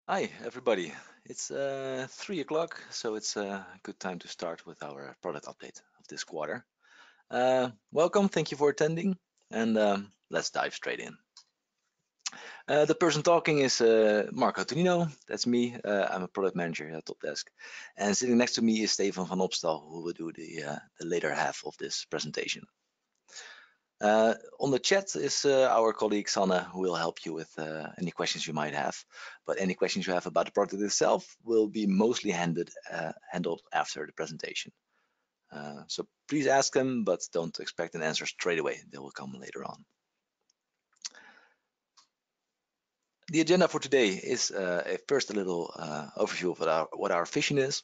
Hi, everybody. It's 3 o'clock, so it's a good time to start with our product update of this quarter. Welcome, thank you for attending, and let's dive straight in. The person talking is Marco Tonino, that's me. I'm a product manager at TOPdesk. And sitting next to me is Stefan van Opstal, who will do the later half of this presentation. On the chat is our colleague Sanne, who will help you with any questions you might have. But any questions you have about the product itself will be mostly handled after the presentation. So please ask them, but don't expect an answer straight away. They will come later on. The agenda for today is first a little overview of what our vision is.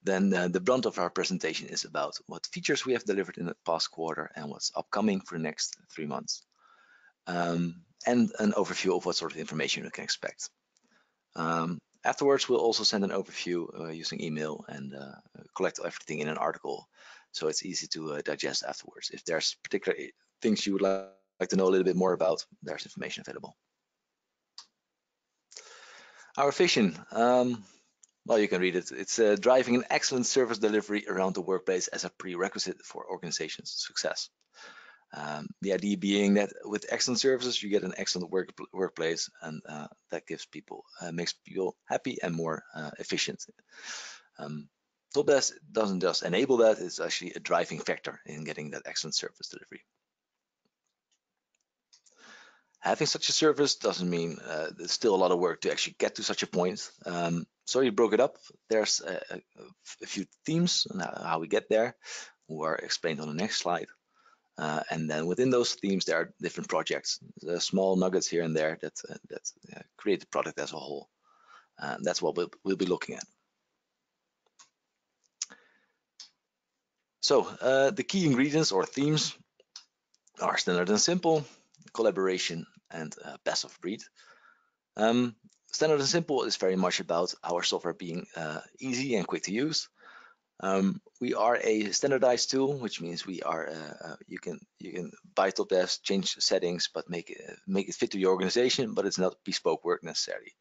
Then the brunt of our presentation is about what features we have delivered in the past quarter and what's upcoming for the next 3 months. And an overview of what sort of information you can expect. Afterwards, we'll also send an overview using email and collect everything in an article, so it's easy to digest afterwards. If there's particular things you would like to know a little bit more about, there's information available. Our vision, well, you can read it. It's driving an excellent service delivery around the workplace as a prerequisite for organization's success. The idea being that with excellent services, you get an excellent workplace, and that gives people, makes people happy and more efficient. TOPdesk doesn't just enable that, it's actually a driving factor in getting that excellent service delivery. Having such a service doesn't mean there's still a lot of work to actually get to such a point. So you broke it up. There's a few themes on how we get there, who are explained on the next slide. And then within those themes, there are different projects, small nuggets here and there that create the product as a whole. That's what we'll be looking at. So the key ingredients or themes are standard and simple, collaboration, and best of breed. Standard and simple is very much about our software being easy and quick to use. We are a standardized tool, which means we are you can buy TOPdesk, change settings, but make it fit to your organization, but it's not bespoke work necessarily.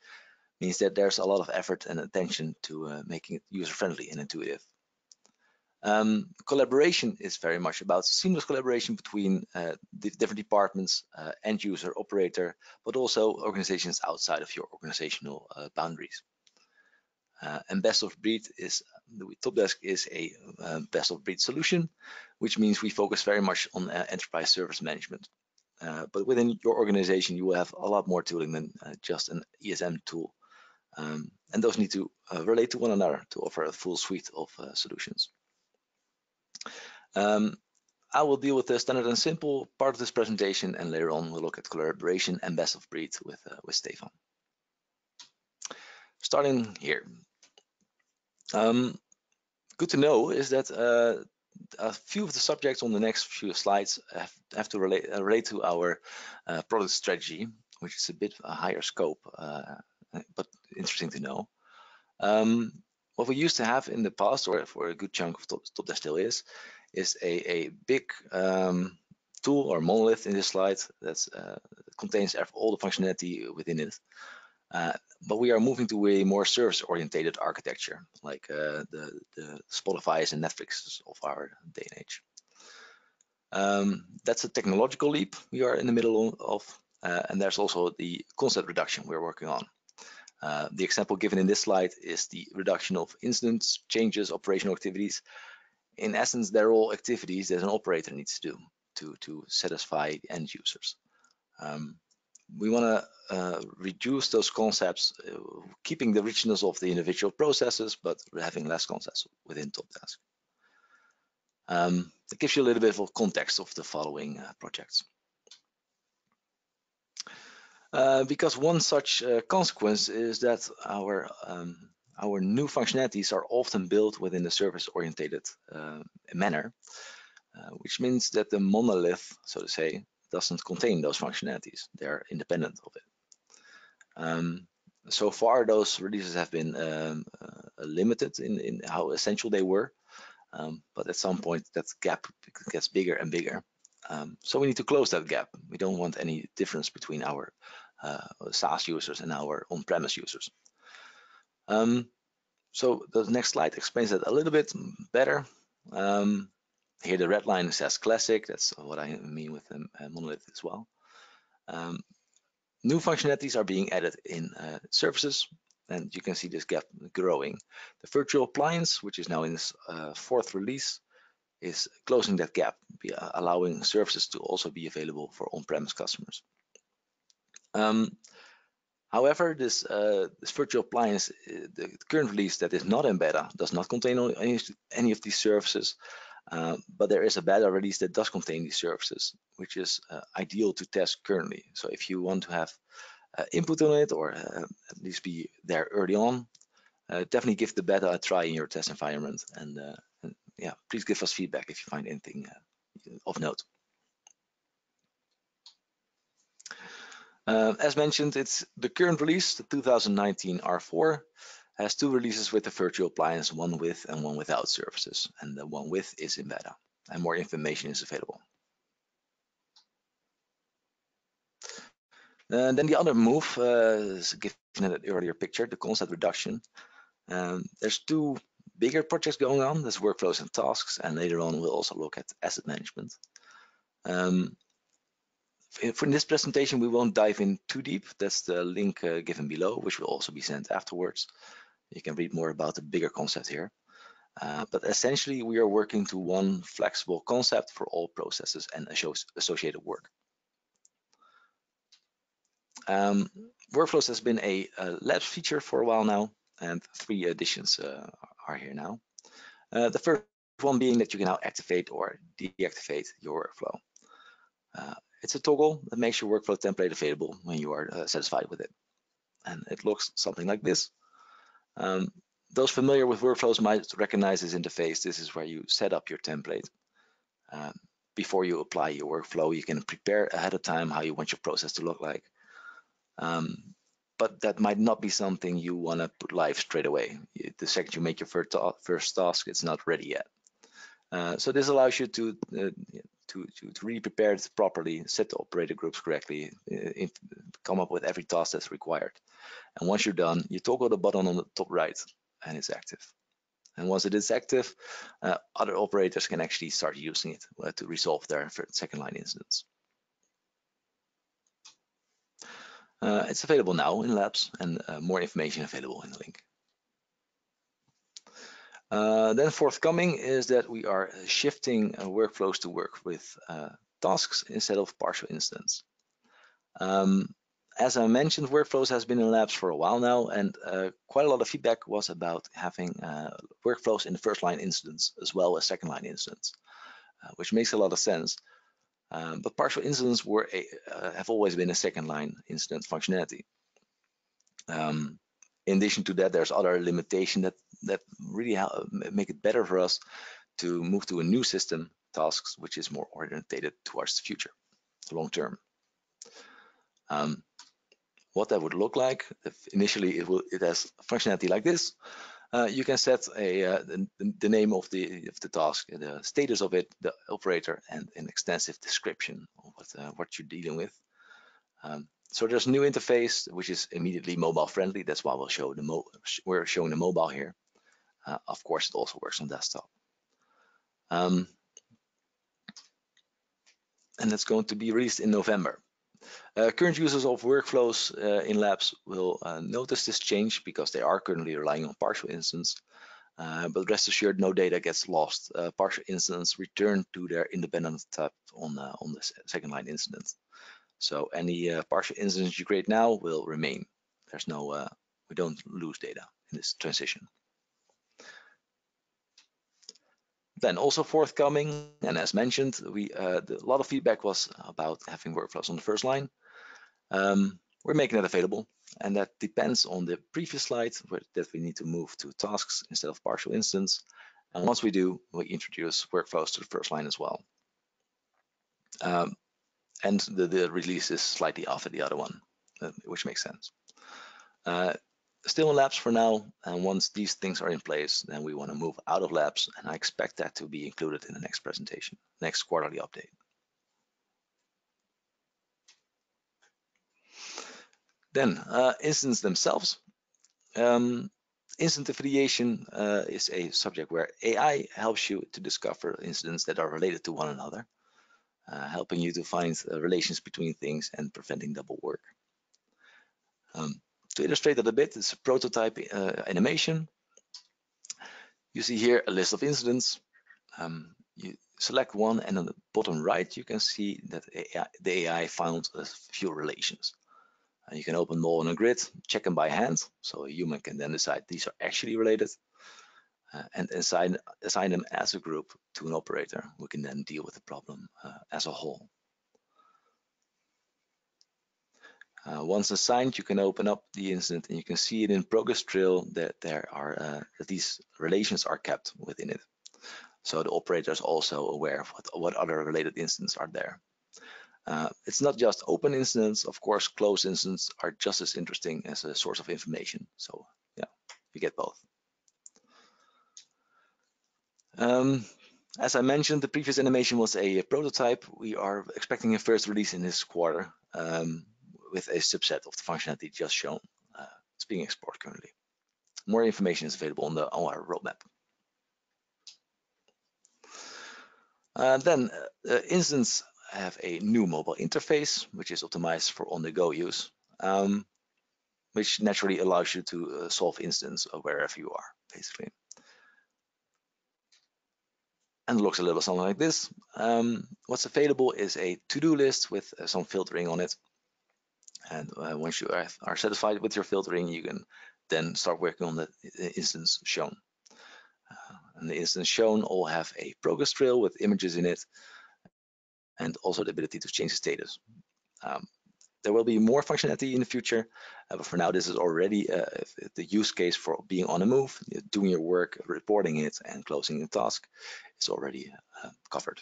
It means that there's a lot of effort and attention to making it user-friendly and intuitive. Collaboration is very much about seamless collaboration between the different departments, end user, operator, but also organizations outside of your organizational boundaries. And best of breed is, TOPdesk is a best of breed solution, which means we focus very much on enterprise service management. But within your organization, you will have a lot more tooling than just an ESM tool. And those need to relate to one another to offer a full suite of solutions. I will deal with the standard and simple part of this presentation, and later on we'll look at collaboration and best of breed with Stefan. Starting here. Good to know is that a few of the subjects on the next few slides have to relate to our product strategy, which is a bit a higher scope, but interesting to know. What we used to have in the past, or for a good chunk of TOPdesk still is a big tool or monolith in this slide that contains all the functionality within it. But we are moving to a more service-oriented architecture, like the Spotify's and Netflix's of our day and age. That's a technological leap we are in the middle of, and there's also the concept reduction we're working on. The example given in this slide is the reduction of incidents, changes, operational activities. In essence, they're all activities that an operator needs to do to satisfy the end users. We want to reduce those concepts, keeping the richness of the individual processes, but having less concepts within TOPdesk. It gives you a little bit of context of the following projects. Because one such consequence is that our new functionalities are often built within a service-oriented manner, which means that the monolith, so to say, doesn't contain those functionalities. They're independent of it. So far, those releases have been limited in how essential they were, but at some point that gap gets bigger and bigger. So we need to close that gap. We don't want any difference between our SaaS users and our on-premise users. So the next slide explains that a little bit better. Here the red line says classic. That's what I mean with the monolith as well. New functionalities are being added in services, and you can see this gap growing. The virtual appliance, which is now in its fourth release, is closing that gap, allowing services to also be available for on-premise customers. However, this virtual appliance, the current release that is not in beta, does not contain any of these services, but there is a beta release that does contain these services, which is ideal to test currently. So if you want to have input on it, or at least be there early on, definitely give the beta a try in your test environment, and yeah, please give us feedback if you find anything of note. As mentioned, it's the current release, the 2019 R4, has two releases with the virtual appliance, one with and one without services, and the one with is in beta, and more information is available. Then the other move is given in an earlier picture, the concept reduction. There's two bigger projects going on. There's workflows and tasks, and later on we'll also look at asset management. For this presentation, we won't dive in too deep. That's the link given below, which will also be sent afterwards. You can read more about the bigger concept here. But essentially, we are working to one flexible concept for all processes and associated work. Workflows has been a Lapse feature for a while now, and 3 additions are here now. The first one being that you can now activate or deactivate your workflow. It's a toggle that makes your workflow template available when you are satisfied with it. And it looks something like this. Those familiar with workflows might recognize this interface. This is where you set up your template. Before you apply your workflow, you can prepare ahead of time how you want your process to look like. But that might not be something you want to put live straight away. The second you make your first task, it's not ready yet. So this allows you to really prepare it properly, set the operator groups correctly, come up with every task that's required. And once you're done, you toggle the button on the top right, and it's active. And once it is active, other operators can actually start using it to resolve their second line incidents. It's available now in Lapse, and more information available in the link. Then forthcoming is that we are shifting workflows to work with tasks instead of partial instance. As I mentioned, workflows has been in Lapse for a while now, and quite a lot of feedback was about having workflows in the first line instance as well as second line instance, which makes a lot of sense. But partial incidents have always been a second line incident functionality. In addition to that, there's other limitations that really make it better for us to move to a new system, tasks, which is more oriented towards the future, long term. What that would look like, if initially it has functionality like this. You can set the name of the task, the status of it, the operator, and an extensive description of what you're dealing with. So there's a new interface which is immediately mobile friendly. That's why we're showing the mobile here. Of course, it also works on desktop. And it's going to be released in November. Current users of workflows in Lapse will notice this change because they are currently relying on partial instance. But rest assured, no data gets lost. Partial instance return to their independent tab on the second line incident. So any partial instance you create now will remain. There's no, we don't lose data in this transition. Then also forthcoming, and as mentioned, a lot of feedback was about having workflows on the first line. We're making that available, and that depends on the previous slide that we need to move to tasks instead of partial instance. And once we do, we introduce workflows to the first line as well. And the release is slightly after the other one, which makes sense. Still in Lapse for now, and once these things are in place, then we want to move out of Lapse, and I expect that to be included in the next presentation, next quarterly update. Then instances themselves. Incident affiliation is a subject where AI helps you to discover incidents that are related to one another, helping you to find relations between things and preventing double work. To illustrate that a bit, it's a prototype animation. You see here a list of incidents. You select one, and on the bottom right, you can see that the AI found a few relations. You can open them all on a grid, check them by hand, so a human can then decide these are actually related, and assign them as a group to an operator who can then deal with the problem as a whole. Once assigned, you can open up the incident and you can see it in progress trail that that these relations are kept within it. So the operator is also aware of what other related incidents are there. It's not just open incidents, of course, closed incidents are just as interesting as a source of information. So yeah, you get both. As I mentioned, the previous animation was a prototype. We are expecting a first release in this quarter with a subset of the functionality just shown. It's being explored currently. More information is available on our roadmap. Then incidents have a new mobile interface, which is optimized for on-the-go use, which naturally allows you to solve incidents wherever you are, basically. And it looks a little something like this. What's available is a to-do list with some filtering on it. And once you are satisfied with your filtering, you can then start working on the instance shown. And the instance shown all have a progress trail with images in it, and also the ability to change the status. There will be more functionality in the future, but for now, this is already the use case for being on the move, doing your work, reporting it, and closing the task is already covered.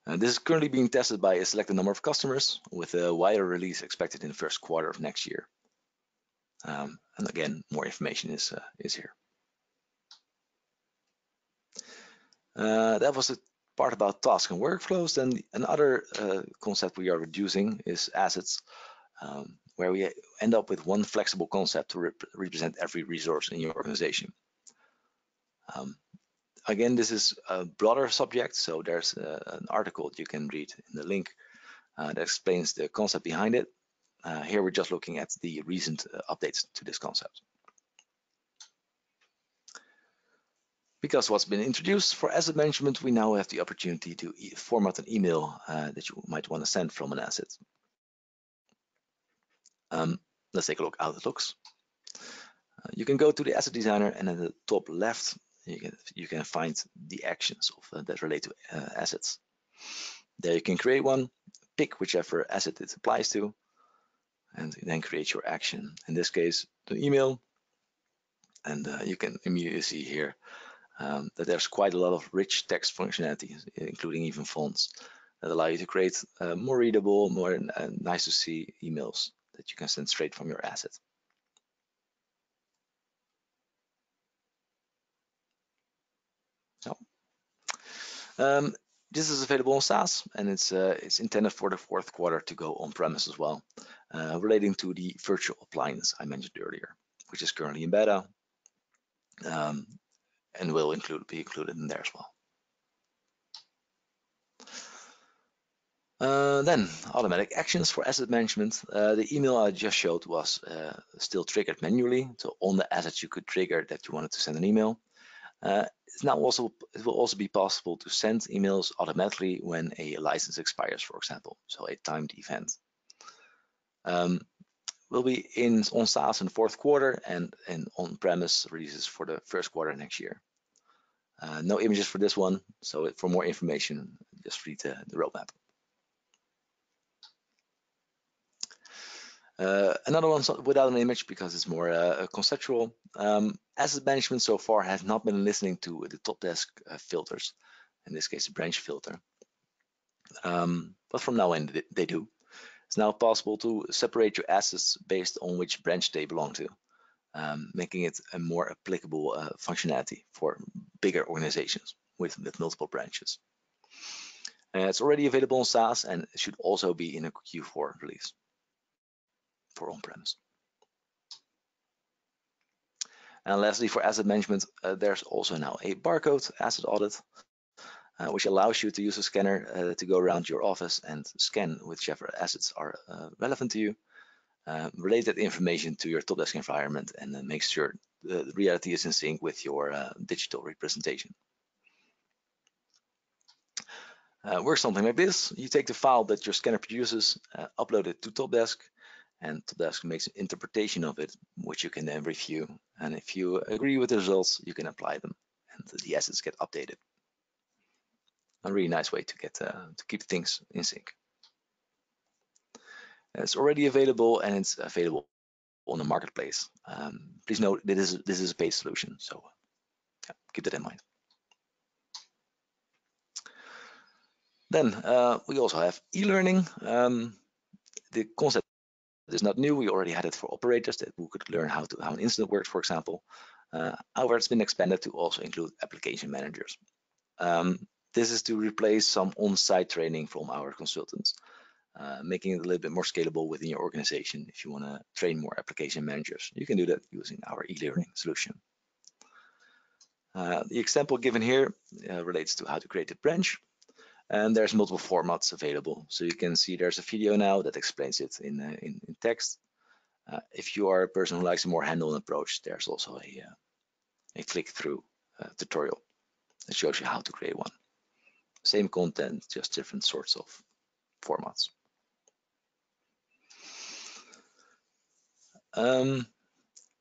This is currently being tested by a selected number of customers, with a wider release expected in the first quarter of next year. And again, more information is here. That was the part about tasks and workflows. Then another concept we are reducing is assets, where we end up with one flexible concept to represent every resource in your organization. Again, this is a broader subject, so there's an article you can read in the link that explains the concept behind it. Here we're just looking at the recent updates to this concept. Because what's been introduced for asset management, we now have the opportunity to format an email that you might want to send from an asset. Let's take a look how it looks. You can go to the asset designer, and at the top left, you can find the actions that relate to assets. There you can create one, pick whichever asset it applies to, and then create your action. In this case, the email. And you can immediately see here that there's quite a lot of rich text functionality, including even fonts, that allow you to create more readable, more nice to see emails that you can send straight from your asset. So, this is available on SaaS, and it's intended for the fourth quarter to go on-premise as well, relating to the virtual appliance I mentioned earlier, which is currently in beta, and will be included in there as well. Then automatic actions for asset management. The email I just showed was still triggered manually. So on the assets you could trigger that you wanted to send an email. It will also be possible to send emails automatically when a license expires, for example, so a timed event. Will be on SaaS in the fourth quarter and on-premise releases for the first quarter next year. No images for this one, so for more information, just read the roadmap. Another one without an image because it's more conceptual. Asset management so far has not been listening to the TOPdesk filters, in this case, the branch filter. But from now on, they do. It's now possible to separate your assets based on which branch they belong to, making it a more applicable functionality for bigger organizations with multiple branches. It's already available on SaaS and should also be in a Q4 release for on-premise. And lastly, for asset management, there's also now a barcode asset audit, which allows you to use a scanner to go around your office and scan whichever assets are relevant to you, relate that information to your TOPdesk environment, and then make sure the reality is in sync with your digital representation. Works something like this. You take the file that your scanner produces, upload it to TOPdesk, and TOPdesk makes an interpretation of it, which you can then review. And if you agree with the results, you can apply them, and the assets get updated. A really nice way to get to keep things in sync. It's already available, and it's available on the marketplace. Please note this is a paid solution, so yeah, keep that in mind. Then we also have eLearning. The concept is not new. We already had it for operators that who could learn how an incident works, for example. However, it's been expanded to also include application managers. This is to replace some on-site training from our consultants, making it a little bit more scalable within your organization. If you want to train more application managers, you can do that using our eLearning solution. The example given here relates to how to create a branch. And there's multiple formats available. So you can see there's a video now that explains it in text. If you are a person who likes a more hands-on approach, there's also a click-through tutorial that shows you how to create one. Same content, just different sorts of formats. It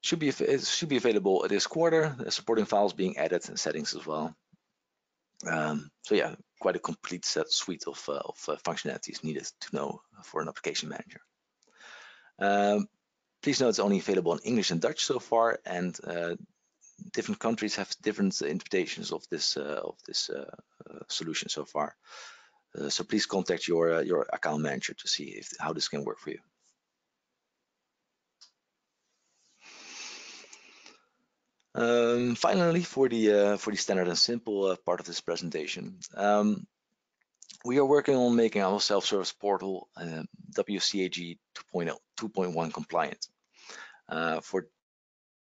should be available this quarter. The supporting files being added and settings as well. So yeah, quite a complete suite of functionalities needed to know for an application manager. Please note it's only available in English and Dutch so far, and different countries have different interpretations of this solution so far. So please contact your account manager to see how this can work for you. Finally, for the standard and simple part of this presentation, we are working on making our self-service portal WCAG 2.1 compliant. For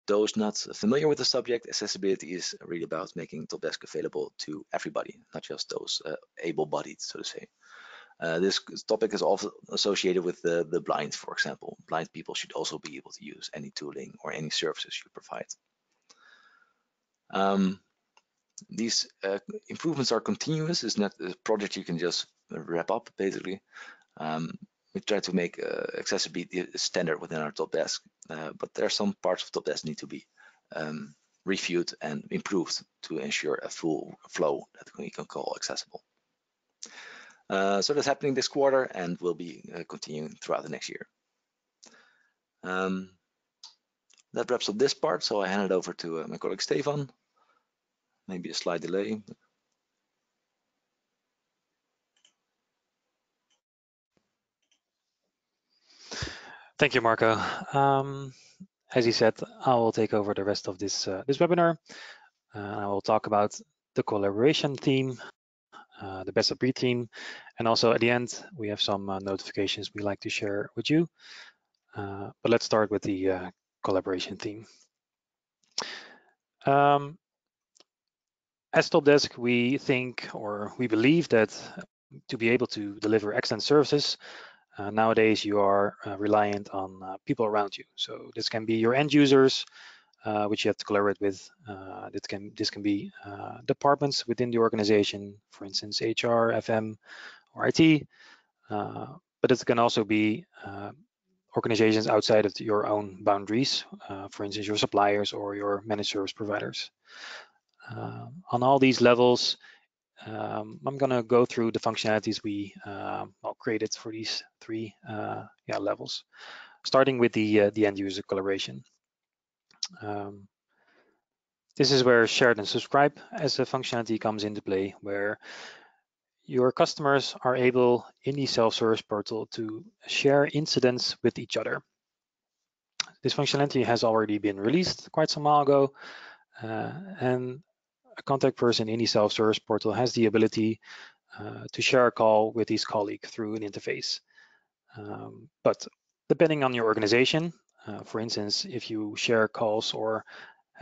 those not familiar with the subject, accessibility is really about making TOPdesk available to everybody, not just those able-bodied, so to say. This topic is also associated with the blind, for example. Blind people should also be able to use any tooling or any services you provide. These improvements are continuous. It's not a project you can just wrap up, basically. We try to make accessibility a standard within our TOPdesk, but there are some parts of TOPdesk need to be reviewed and improved to ensure a full flow that we can call accessible. So that's happening this quarter and will be continuing throughout the next year. That wraps up this part, so I hand it over to my colleague Stefan. Maybe a slight delay. Thank you, Marco. As he said, I will take over the rest of this webinar. I will talk about the collaboration theme, the best of breed theme, and also at the end we have some notifications we like to share with you. But let's start with the collaboration theme. As TOPdesk, we think or we believe that to be able to deliver excellent services, nowadays you are reliant on people around you. So this can be your end users, which you have to collaborate with. This can be departments within the organization, for instance, HR, FM, or IT. But it can also be organizations outside of your own boundaries, for instance, your suppliers or your managed service providers. On all these levels, I'm going to go through the functionalities we created for these three levels, starting with the end user collaboration. This is where shared and subscribe as a functionality comes into play, where your customers are able in the self-service portal to share incidents with each other. This functionality has already been released quite some while ago, and a contact person in the self-service portal has the ability to share a call with his colleague through an interface. But depending on your organization, for instance, if you share calls or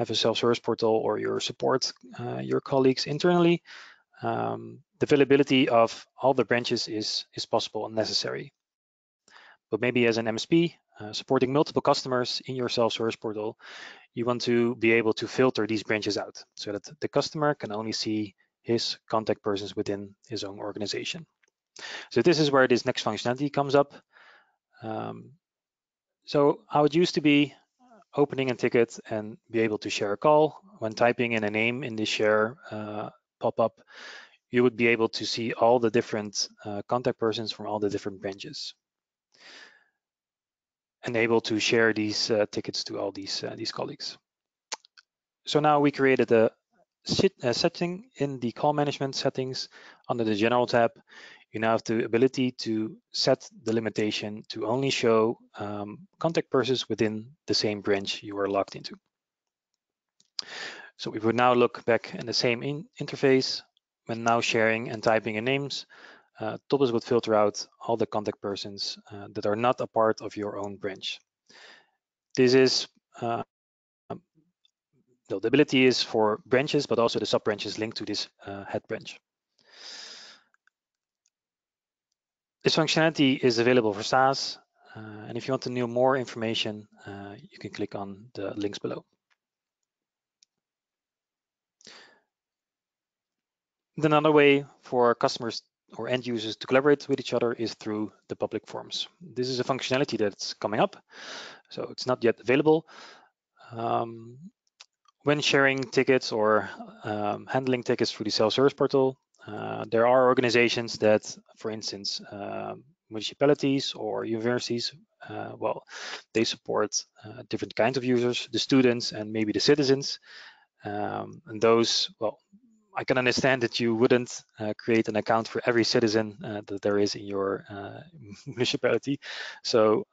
have a self-service portal or your support your colleagues internally, the availability of all the branches is possible and necessary. But maybe as an MSP supporting multiple customers in your self-service portal, you want to be able to filter these branches out so that the customer can only see his contact persons within his own organization. So this is where this next functionality comes up. So how it used to be, opening a ticket and be able to share a call. When typing in a name in the share pop-up, you would be able to see all the different contact persons from all the different branches, and able to share these tickets to all these colleagues. So now we created a setting in the call management settings under the General tab. You now have the ability to set the limitation to only show contact persons within the same branch you are logged into. So we would now look back in the same interface. When now sharing and typing in names, TOPdesk would filter out all the contact persons that are not a part of your own branch. This is the ability is for branches, but also the sub-branches linked to this head branch. This functionality is available for SaaS, and if you want to know more information, you can click on the links below. Then another way for customers or end users to collaborate with each other is through the public forums. This is a functionality that's coming up, so it's not yet available. When sharing tickets or handling tickets through the self-service portal, there are organizations that, for instance, municipalities or universities, well, they support different kinds of users, the students and maybe the citizens. And those, well, I can understand that you wouldn't create an account for every citizen that there is in your municipality. So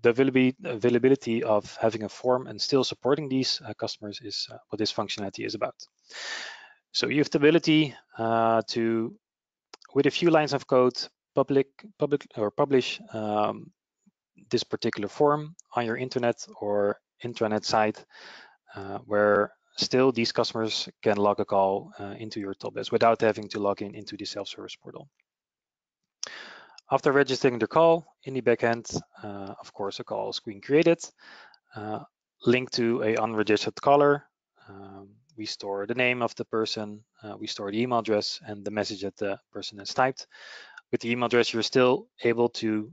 the availability of having a form and still supporting these customers is what this functionality is about. So you have the ability to, with a few lines of code, publish this particular form on your internet or intranet site, where still these customers can log a call into your TOPdesk without having to log in into the self-service portal. After registering the call in the backend, of course, a call is being created, linked to a unregistered caller. We store the name of the person, we store the email address and the message that the person has typed. With the email address, you're still able to,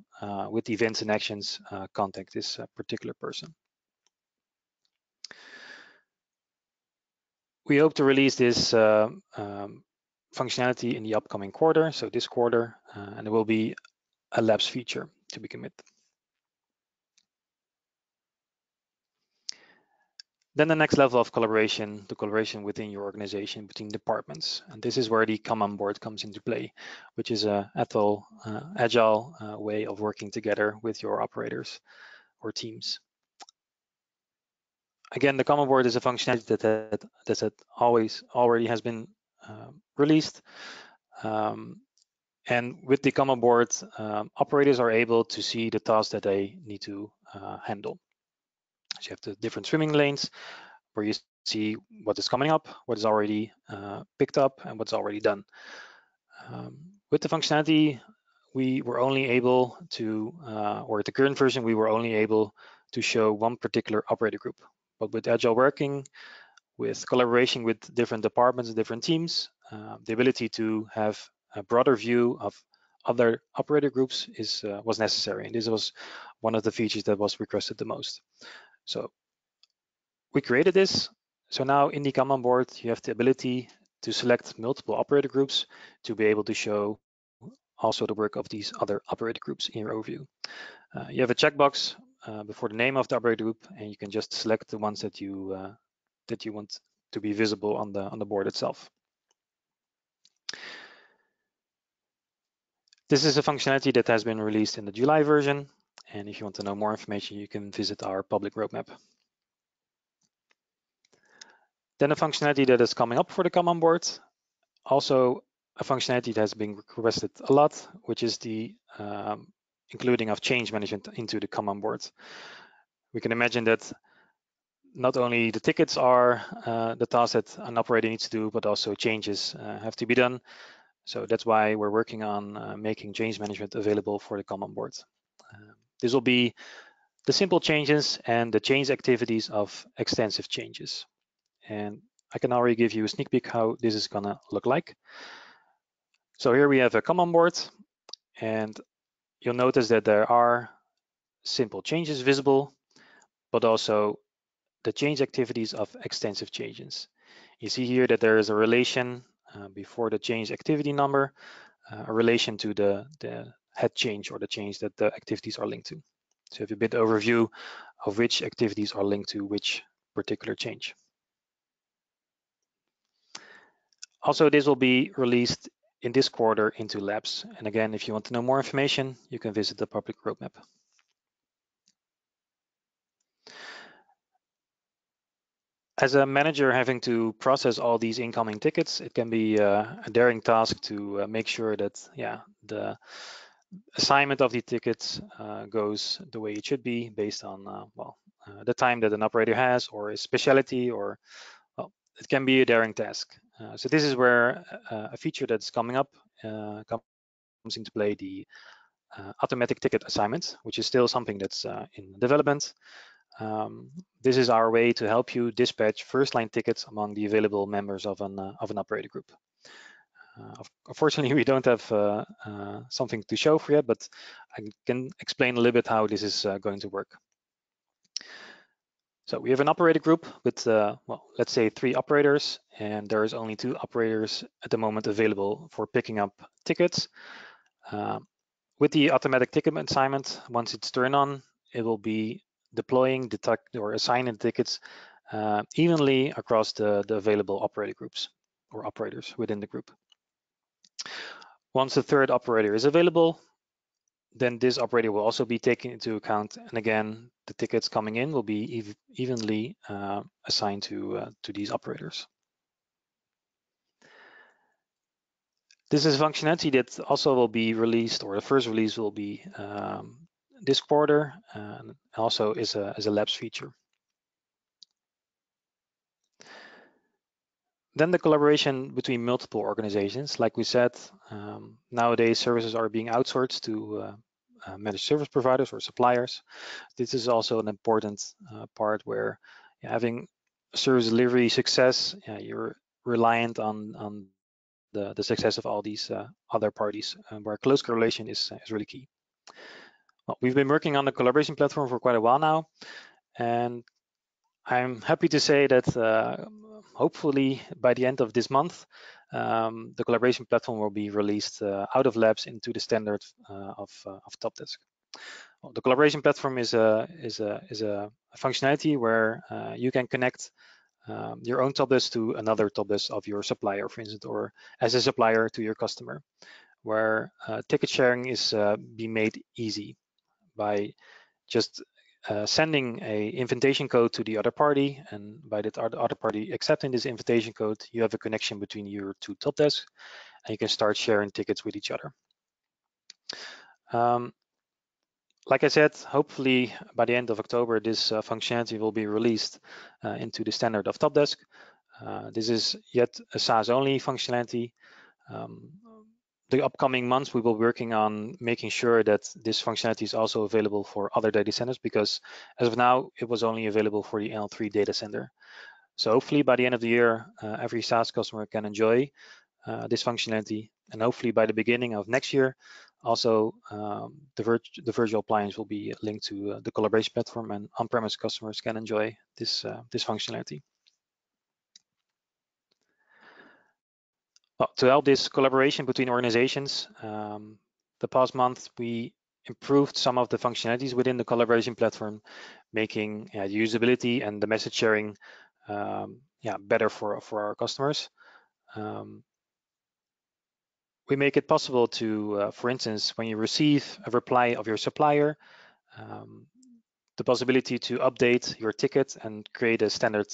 with the events and actions, contact this particular person. We hope to release this functionality in the upcoming quarter, so this quarter, and there will be a Lapse feature to be committed. Then the next level of collaboration, the collaboration within your organization, between departments. And this is where the Kanban board comes into play, which is an agile way of working together with your operators or teams. Again, the Kanban board is a functionality that already has been released. And with the Kanban board, operators are able to see the tasks that they need to handle. So you have the different swimming lanes where you see what is coming up, what is already picked up, and what's already done. With the functionality, we were only able to, or the current version, we were only able to show one particular operator group. But with agile working, with collaboration with different departments, different teams, the ability to have a broader view of other operator groups was necessary. And this was one of the features that was requested the most. So we created this. So now in the Kanban board, you have the ability to select multiple operator groups to be able to show also the work of these other operator groups in your overview. You have a checkbox before the name of the operator group, and you can just select the ones that you want to be visible on the board itself. This is a functionality that has been released in the July version, and if you want to know more information, you can visit our public roadmap. Then a functionality that is coming up for the Kanban board, also a functionality that has been requested a lot, which is the including of change management into the Kanban board. We can imagine that not only the tickets are the tasks that an operator needs to do, but also changes have to be done. So that's why we're working on making change management available for the Kanban board. This will be the simple changes and the change activities of extensive changes. And I can already give you a sneak peek how this is gonna look like. So here we have a Kanban board, and you'll notice that there are simple changes visible, but also the change activities of extensive changes. You see here that there is a relation before the change activity number, a relation to the head change or the change that the activities are linked to. So you have a bit overview of which activities are linked to which particular change. Also, this will be released in this quarter into Lapse. And again, if you want to know more information, you can visit the public roadmap. As a manager having to process all these incoming tickets, it can be a daring task to make sure that the assignment of the tickets goes the way it should be based on the time that an operator has or his specialty, or well, it can be a daring task. So this is where a feature that's coming up comes into play, the automatic ticket assignment, which is still something that's in development. This is our way to help you dispatch first-line tickets among the available members of an operator group. Unfortunately, we don't have something to show for yet, but I can explain a little bit how this is going to work. So we have an operator group with, let's say 3 operators, and there is only 2 operators at the moment available for picking up tickets. With the automatic ticket assignment, once it's turned on, it will be deploying, detect, or assigning tickets evenly across the available operator groups or operators within the group. Once the 3rd operator is available, then this operator will also be taken into account. And again, the tickets coming in will be evenly assigned to these operators. This is functionality that also will be released, or the first release will be this quarter, and also is a Lapse feature. Then the collaboration between multiple organizations. Like we said, nowadays services are being outsourced to managed service providers or suppliers. This is also an important part where having service delivery success, you're reliant on the success of all these other parties, where close correlation is really key. Well, we've been working on the collaboration platform for quite a while now, and I'm happy to say that hopefully by the end of this month, the collaboration platform will be released out of Lapse into the standard of TOPdesk. Well, the collaboration platform is a functionality where you can connect your own TOPdesk to another TOPdesk of your supplier, for instance, or as a supplier to your customer, where ticket sharing is being made easy by just sending a invitation code to the other party, and by that other party accepting this invitation code, you have a connection between your 2 TOPdesks, and you can start sharing tickets with each other. Like I said, hopefully by the end of October, this functionality will be released into the standard of TOPdesk. This is yet a SaaS-only functionality. The upcoming months, we will be working on making sure that this functionality is also available for other data centers, because as of now, it was only available for the NL3 data center. So hopefully by the end of the year, every SaaS customer can enjoy this functionality. And hopefully by the beginning of next year, also the virtual appliance will be linked to the collaboration platform, and on-premise customers can enjoy this functionality. Well, to help this collaboration between organizations, the past month we improved some of the functionalities within the collaboration platform, making the usability and the message sharing better for our customers. We make it possible to, for instance, when you receive a reply of your supplier, the possibility to update your ticket and create a standard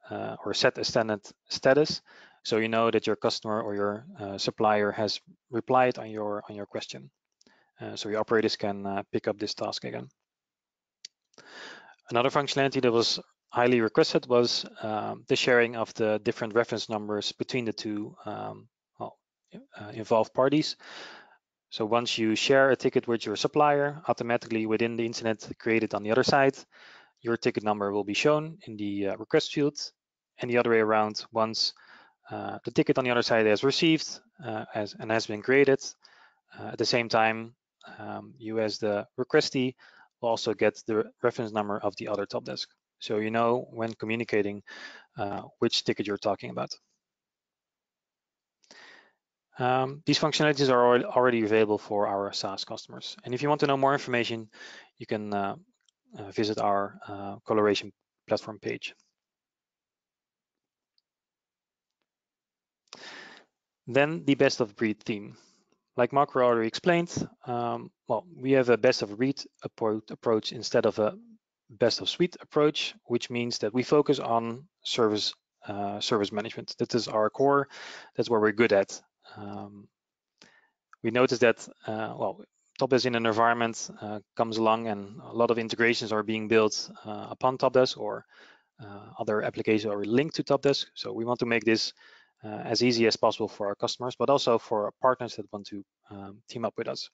or set a standard status, so you know that your customer or your supplier has replied on your question, so your operators can pick up this task again. Another functionality that was highly requested was the sharing of the different reference numbers between the two involved parties. So once you share a ticket with your supplier, automatically within the incident created on the other side, your ticket number will be shown in the request field, and the other way around, once the ticket on the other side is received and has been created, at the same time, you as the requestee will also get the reference number of the other top desk. So you know when communicating which ticket you're talking about. These functionalities are already available for our SaaS customers. And if you want to know more information, you can visit our collaboration platform page. Then the best of breed theme. Like Marco already explained, well, we have a best of breed approach instead of a best of suite approach, which means that we focus on service management. That is our core. That's where we're good at. We noticed that, well, TOPdesk in an environment comes along and a lot of integrations are being built upon TOPdesk, or other applications are linked to TOPdesk. So we want to make this as easy as possible for our customers, but also for our partners that want to team up with us.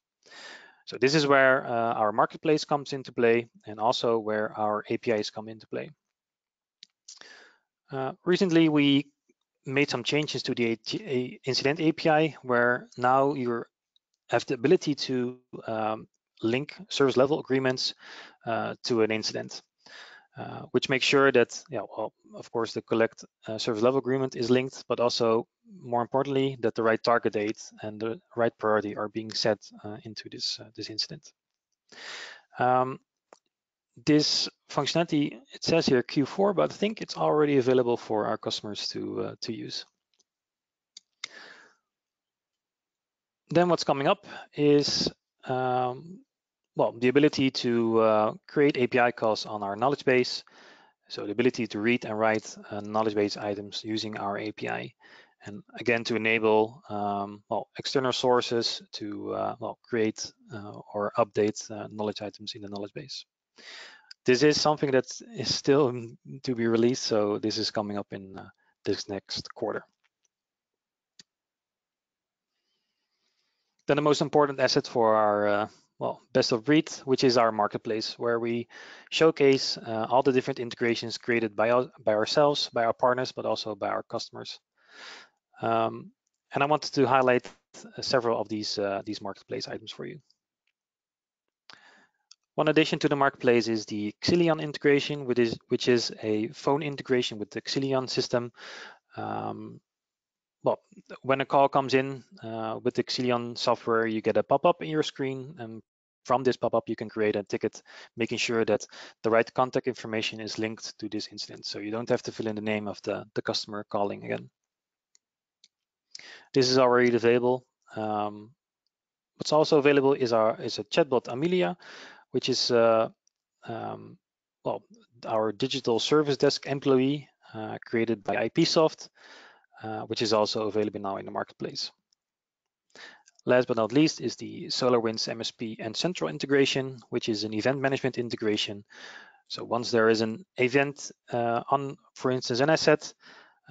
So this is where our marketplace comes into play, and also where our APIs come into play. Recently, we made some changes to the incident API, where now you have the ability to link service level agreements to an incident, which makes sure that, yeah, well, of course, the collect service level agreement is linked, but also, more importantly, that the right target date and the right priority are being set into this incident. This functionality, it says here Q4, but I think it's already available for our customers to use. Then what's coming up is well, the ability to create API calls on our knowledge base. So the ability to read and write knowledge base items using our API. And again, to enable well, external sources to well, create or update knowledge items in the knowledge base. This is something that is still to be released, so this is coming up in this next quarter. Then the most important asset for our well, best of breed, which is our marketplace, where we showcase all the different integrations created by ourselves, by our partners, but also by our customers. And I wanted to highlight several of these marketplace items for you. One addition to the marketplace is the Xilion integration, which is a phone integration with the Xilion system. Well, when a call comes in with the Xilion software, you get a pop-up in your screen, and from this pop-up, you can create a ticket, making sure that the right contact information is linked to this incident. So you don't have to fill in the name of the customer calling again. This is already available. What's also available is a chatbot, Amelia, which is well, our digital service desk employee created by IPsoft, which is also available now in the marketplace. Last but not least is the SolarWinds MSP and Central integration, which is an event management integration. So once there is an event on, for instance, an asset,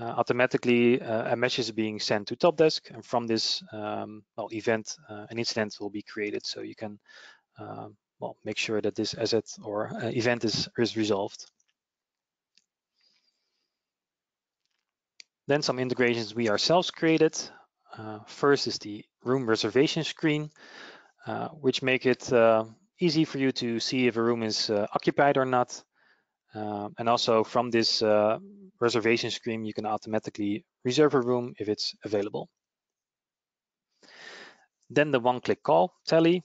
automatically a message is being sent to TOPdesk, and from this well, event, an incident will be created, so you can well, make sure that this asset or event is resolved. Then some integrations we ourselves created. First is the room reservation screen, which make it easy for you to see if a room is occupied or not. And also from this reservation screen, you can automatically reserve a room if it's available. Then the one-click call tally,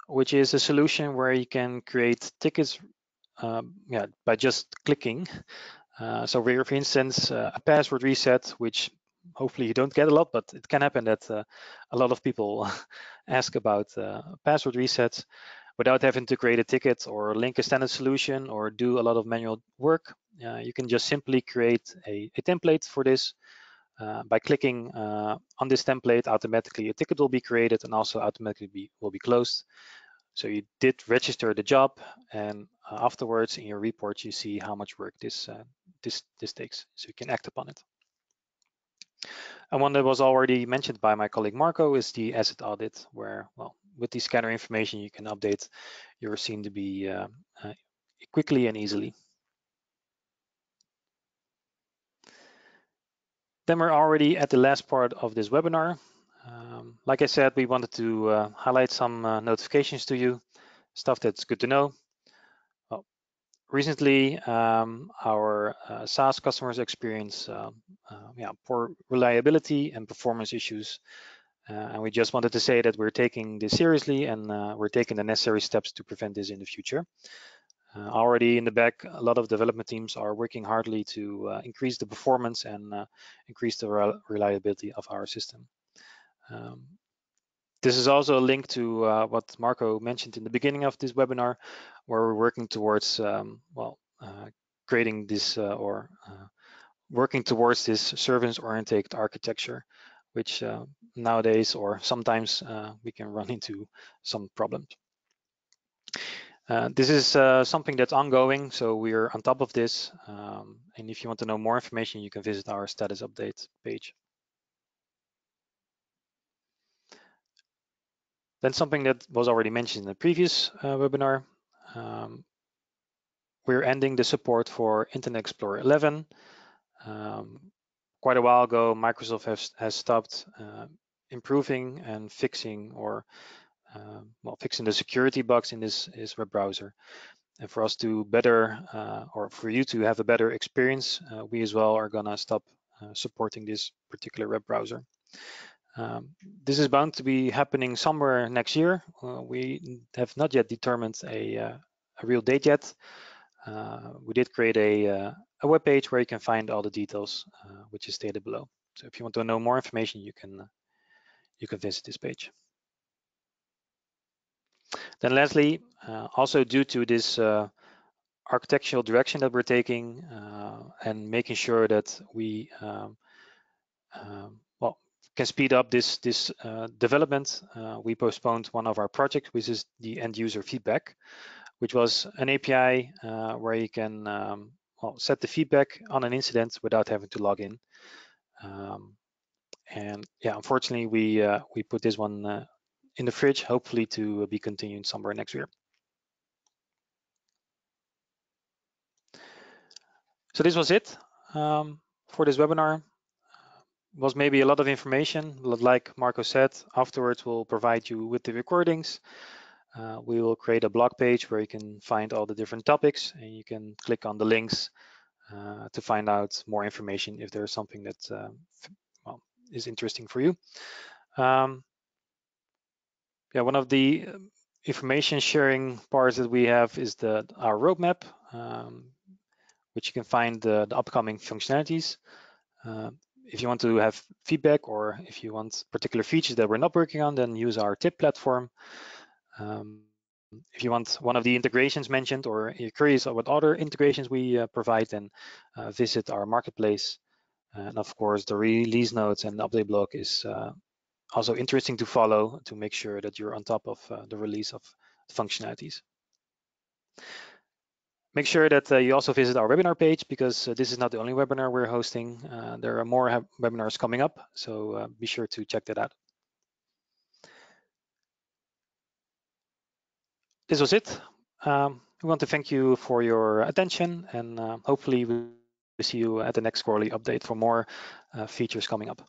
which is a solution where you can create tickets yeah, by just clicking. So where, for instance, a password reset, which hopefully you don't get a lot, but it can happen that a lot of people ask about password resets without having to create a ticket or link a standard solution or do a lot of manual work. You can just simply create a template for this. By clicking on this template, automatically a ticket will be created and also automatically will be closed. So you did register the job, and afterwards in your report you see how much work this takes, so you can act upon it. And one that was already mentioned by my colleague Marco is the asset audit, where, well, with the scanner information you can update your scene to be quickly and easily. Then we're already at the last part of this webinar. Like I said, we wanted to highlight some notifications to you, stuff that's good to know. Well, recently, our SaaS customers experience poor reliability and performance issues. And we just wanted to say that we're taking this seriously, and we're taking the necessary steps to prevent this in the future. Already in the back, a lot of development teams are working hardly to increase the performance and increase the reliability of our system. This is also a link to what Marco mentioned in the beginning of this webinar, where we're working towards creating this working towards this service-oriented architecture, which nowadays or sometimes we can run into some problems. This is something that's ongoing, so we're on top of this. And if you want to know more information, you can visit our status update page. Then something that was already mentioned in the previous webinar, we're ending the support for Internet Explorer 11. Quite a while ago, Microsoft has stopped improving and fixing or fixing the security bugs in this web browser. And for us to better, or for you to have a better experience, we as well are gonna stop supporting this particular web browser. This is bound to be happening somewhere next year. We have not yet determined a real date yet. We did create a web page where you can find all the details, which is stated below. So if you want to know more information, you can visit this page. Then lastly, also due to this architectural direction that we're taking and making sure that we can speed up this development, we postponed one of our projects, which is the end user feedback, which was an API where you can set the feedback on an incident without having to log in. And yeah, unfortunately, we put this one in the fridge, hopefully to be continued somewhere next year. So this was it for this webinar. Was maybe a lot of information, like Marco said. Afterwards, we'll provide you with the recordings. We will create a blog page where you can find all the different topics, and you can click on the links to find out more information if there's something that is interesting for you. One of the information sharing parts that we have is our roadmap, which you can find the upcoming functionalities. If you want to have feedback, or if you want particular features that we're not working on, then use our tip platform. If you want one of the integrations mentioned, or you're curious about other integrations we provide, then visit our marketplace. And of course, the release notes and the update blog is also interesting to follow to make sure that you're on top of the release of functionalities. Make sure that you also visit our webinar page, because this is not the only webinar we're hosting. There are more webinars coming up, so be sure to check that out. This was it. We want to thank you for your attention, and hopefully we'll see you at the next quarterly update for more features coming up.